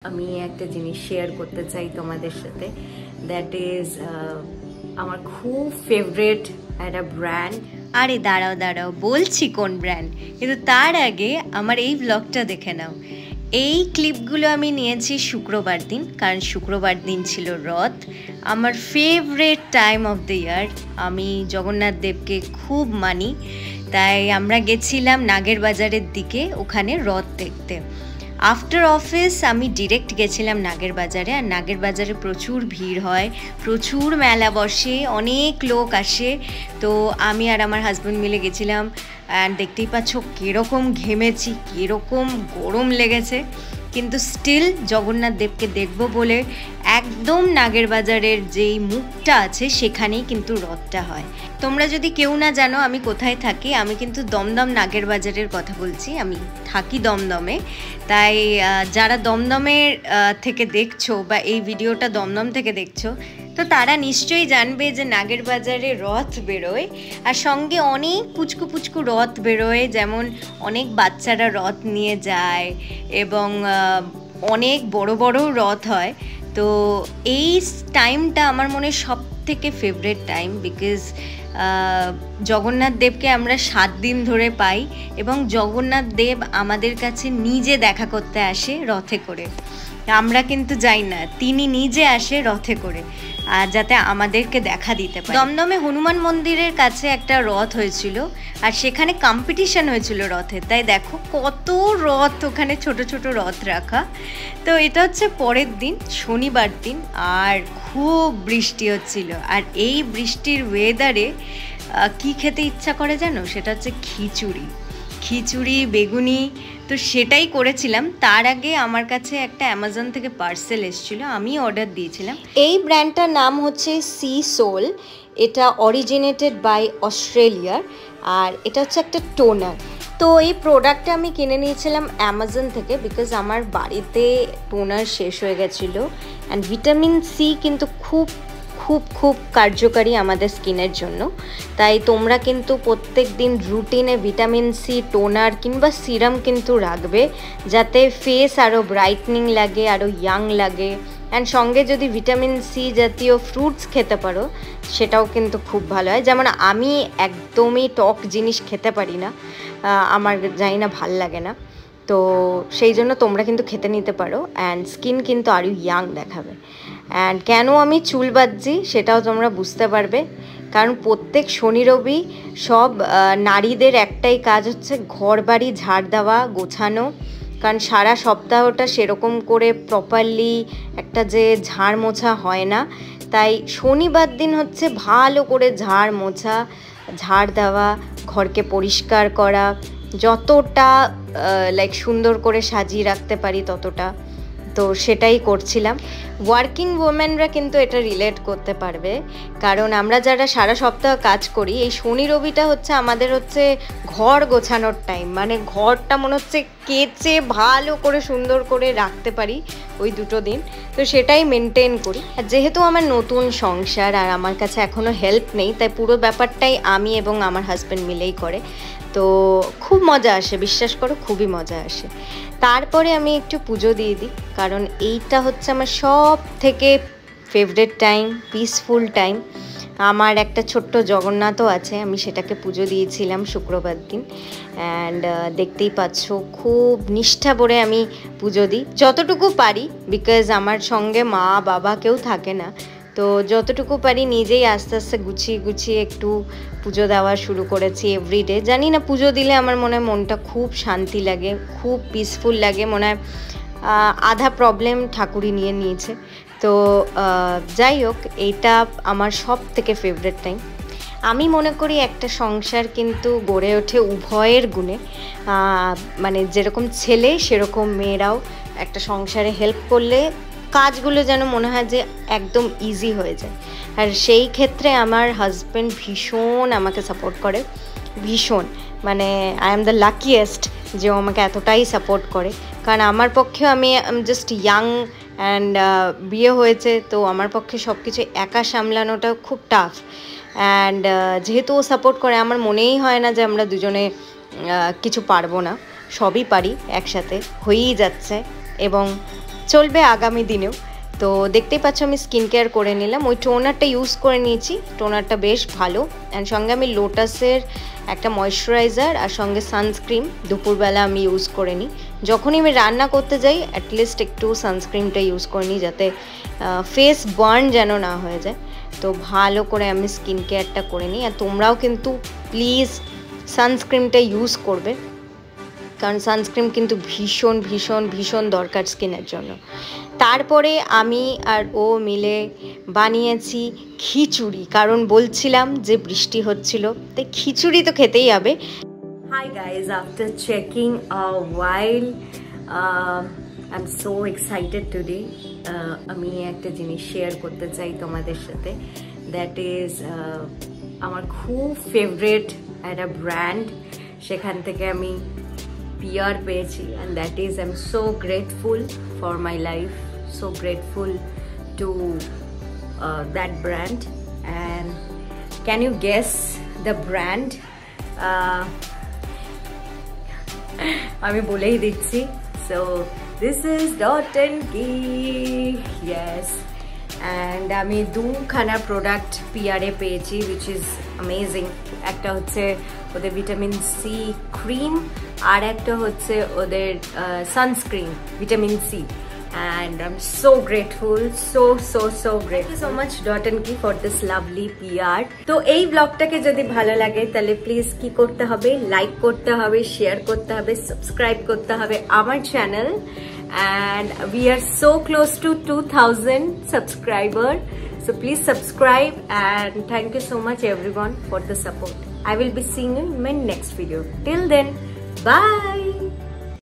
আমি একটা জিনিস শেয়ার করতে চাই তোমাদের সাথে, দ্যাট ইজ আমার খুব ফেভারিট একটা ব্র্যান্ড। আরে দাঁড়াও দাঁড়াও, বলছি কোন ব্র্যান্ড, কিন্তু তার আগে আমার এই ব্লগটা দেখে নাও। এই ক্লিপগুলো আমি নিয়েছি শুক্রবার দিন, কারণ শুক্রবার দিন ছিল রথ, আমার favourite time of the year. আমি জগন্নাথ দেবকে খুব মানি, তাই আমরা গেছিলাম নাগের বাজারের দিকে, ওখানে রথ দেখতে। আফটার অফিস আমি ডিরেক্ট গেছিলাম নাগের বাজারে, আর নাগের বাজারে প্রচুর ভিড় হয়, প্রচুর মেলা বসে, অনেক লোক আসে। তো আমি আর আমার হাজব্যান্ড মিলে গেছিলাম, অ্যান্ড দেখতেই পাচ্ছ কীরকম ঘেমেছি, কীরকম গরম লেগেছে, কিন্তু স্টিল জগন্নাথ দেবকে দেখব বলে একদম নাগের বাজারের যেই মুখটা আছে সেখানেই কিন্তু রথটা হয়। তোমরা যদি কেউ না জানো আমি কোথায় থাকি, আমি কিন্তু দমদম নাগের বাজারের কথা বলছি, আমি থাকি দমদমে। তাই যারা দমদমের থেকে দেখছো বা এই ভিডিওটা দমদম থেকে দেখছো, তো তারা নিশ্চয়ই জানবে যে নাগের বাজারে রথ বেরোয়, আর সঙ্গে অনেক পুচকু পুচকু রথ বেরোয়, যেমন অনেক বাচ্চারা রথ নিয়ে যায় এবং অনেক বড় বড় রথ হয়। তো এই টাইমটা আমার মনে সব থেকে ফেভারিট টাইম, বিকজ জগন্নাথ দেবকে আমরা 7 দিন ধরে পাই এবং জগন্নাথ দেব আমাদের কাছে নিজে দেখা করতে আসে রথে করে। আমরা কিন্তু যাই না, তিনি নিজে আসে রথে করে, আর যাতে আমাদেরকে দেখা দিতে পারে। দমদমে হনুমান মন্দিরের কাছে একটা রথ হয়েছিল, আর সেখানে কম্পিটিশন হয়েছিল রথের, তাই দেখো কত রথ ওখানে, ছোট ছোট রথ রাখা। তো এটা হচ্ছে পরের দিন, শনিবার দিন, আর খুব বৃষ্টি হচ্ছিল, আর এই বৃষ্টির ওয়েদারে কি খেতে ইচ্ছা করে জানো, সেটা হচ্ছে খিচুড়ি বেগুনি। তো সেটাই করেছিলাম। তার আগে আমার কাছে একটা অ্যামাজন থেকে পার্সেল এসেছিলো, আমি অর্ডার দিয়েছিলাম। এই ব্র্যান্ডটার নাম হচ্ছে সি সোল, এটা অরিজিনেটেড বাই অস্ট্রেলিয়ার, আর এটা হচ্ছে একটা টোনার। তো এই প্রোডাক্টটা আমি কিনে নিয়েছিলাম অ্যামাজন থেকে, বিকজ আমার বাড়িতে টোনার শেষ হয়ে গেছিলো, অ্যান্ড ভিটামিন সি কিন্তু খুব খুব খুব কার্যকারী আমাদের স্কিনের জন্য। তাই তোমরা কিন্তু প্রত্যেক দিন রুটিনে ভিটামিন সি টোনার কিংবা সিরাম কিন্তু রাখবে, যাতে ফেস আরও ব্রাইটনিং লাগে, আরও ইয়াং লাগে। অ্যান্ড সঙ্গে যদি ভিটামিন সি জাতীয় ফ্রুটস খেতে পারো, সেটাও কিন্তু খুব ভালো হয়। যেমন আমি একদমই টক জিনিস খেতে পারি না, আমার জানি না, ভাল লাগে না, তো সেই জন্য তোমরা কিন্তু খেতে নিতে পারো, অ্যান্ড স্কিন কিন্তু আরও ইয়াং দেখাবে। অ্যান্ড কেন আমি চুল বাঁধছি সেটাও তোমরা বুঝতে পারবে, কারণ প্রত্যেক শনি রবি সব নারীদের একটাই কাজ হচ্ছে ঘর বাড়ি ঝাড় দেওয়া, গোছানো, কারণ সারা সপ্তাহটা সেরকম করে প্রপারলি একটা যে ঝাড় মোছা হয় না, তাই শনিবার দিন হচ্ছে ভালো করে ঝাড় দেওয়া, ঘরকে পরিষ্কার করা, যতটা সুন্দর করে সাজিয়ে রাখতে পারি ততটা। তো সেটাই করছিলাম। ওয়ার্কিং ওমেনরা কিন্তু এটা রিলেট করতে পারবে, কারণ আমরা যারা সারা সপ্তাহ কাজ করি, এই শনি রবিটা হচ্ছে আমাদের হচ্ছে ঘর গোছানোর টাইম, মানে ঘরটা মনে হচ্ছে কেচে ভালো করে সুন্দর করে রাখতে পারি ওই দুটো দিন। তো সেটাই মেনটেন করি। আর যেহেতু আমার নতুন সংসার আর আমার কাছে এখনও হেল্প নেই, তাই পুরো ব্যাপারটাই আমি এবং আমার হাজব্যান্ড মিলেই করে। তো খুব মজা আসে, বিশ্বাস করো, খুবই মজা আসে। তারপরে আমি একটু পুজো দিয়ে দিই, কারণ এইটা হচ্ছে আমার সব থেকে ফেভারিট টাইম, পিসফুল টাইম। আমার একটা ছোট্ট জগন্নাথও আছে, আমি সেটাকে পুজো দিয়েছিলাম শুক্রবার দিন, অ্যান্ড দেখতেই পাচ্ছ খুব নিষ্ঠা ভরে আমি পুজো দিই যতটুকু পারি, বিকজ আমার সঙ্গে মা বাবা কেউ থাকে না। তো যতটুকু পারি নিজেই আস্তে আস্তে গুছিয়ে একটু পুজো দেওয়া শুরু করেছি এভরিডে। জানি না, পুজো দিলে আমার মনে হয় মনটা খুব শান্তি লাগে, খুব পিসফুল লাগে, মনে হয় আধা প্রবলেম ঠাকুরই নিয়ে নিয়েছে। তো যাই হোক, এইটা আমার সব থেকে ফেভারিট টাইম। আমি মনে করি একটা সংসার কিন্তু গড়ে ওঠে উভয়ের গুণে, মানে যেরকম ছেলে সেরকম মেয়েরাও একটা সংসারে হেল্প করলে কাজগুলো যেন মনে হয় যে একদম ইজি হয়ে যায়। আর সেই ক্ষেত্রে আমার হাজব্যান্ড ভীষণ আমাকে সাপোর্ট করে, ভীষণ, মানে আই এম দ্য লাকিয়েস্ট যে ও আমাকে এতটাই সাপোর্ট করে। কারণ আমার পক্ষে আমি জাস্ট ইয়াং অ্যান্ড বিয়ে হয়েছে, তো আমার পক্ষে সব কিছু একা সামলানোটা খুব টাফ। অ্যান্ড যেহেতু ও সাপোর্ট করে, আমার মনেই হয় না যে আমরা দুজনে কিছু পারবো না, সবই পারি, একসাথে হয়েই যাচ্ছে। এবং চলবে আগামী দিনেও। তো দেখতেই পাচ্ছ আমি স্কিন কেয়ার করে নিলাম, ওই টোনারটা ইউজ করে নিয়েছি, টোনারটা বেশ ভালো। অ্যান্ড সঙ্গে আমি লোটাসের একটা ময়শ্চারাইজার আর সঙ্গে সানস্ক্রিন দুপুরবেলা আমি ইউজ করে নিই। যখনই আমি রান্না করতে যাই অ্যাটলিস্ট একটু সানস্ক্রিনটা ইউজ করে নিই, যাতে ফেস বার্ন যেন না হয়ে যায়। তো ভালো করে আমি স্কিন কেয়ারটা করে নিই। আর তোমরাও কিন্তু প্লিজ সানস্ক্রিনটা ইউজ করবে, কারণ সানস্ক্রিন কিন্তু ভীষণ ভীষণ ভীষণ দরকার স্কিনের জন্য। তারপরে আমি আর ও মিলে বানিয়েছি খিচুড়ি, কারণ বলছিলাম যে বৃষ্টি হচ্ছিল, তাই খিচুড়ি তো খেতেই হবে। Hi guys, after checking a while, I'm so excited today. আমি একটা জিনিস শেয়ার করতে চাই তোমাদের সাথে, দ্যাট ইজ আমার খুব ফেভারিট একটা ব্র্যান্ড, সেখান থেকে আমি PR পেয়েছি, and that is I'm so grateful for my life, so grateful to that brand. And can you guess the brand? আমি বলেই দিচ্ছি, so this is Dot & Key, yes. And আমি দুখানা প্রোডাক্ট PR এ পেয়েছি, which is amazing. একটা হচ্ছে ওদের vitamin C cream, আর একটা হচ্ছে ওদের sunscreen vitamin C, and I'm so grateful, so grateful. Thank you so much Dot & Key for this lovely PR. তো এই ব্লগটাকে যদি ভালো লাগে তাহলে প্লিজ কি করতে হবে, লাইক করতে হবে, শেয়ার করতে হবে, সাবস্ক্রাইব করতে হবে আমার channel, and we are so close to 2000 subscriber, so please subscribe, and thank you so much everyone for the support. I will be seeing you in my next video. Till then, bye.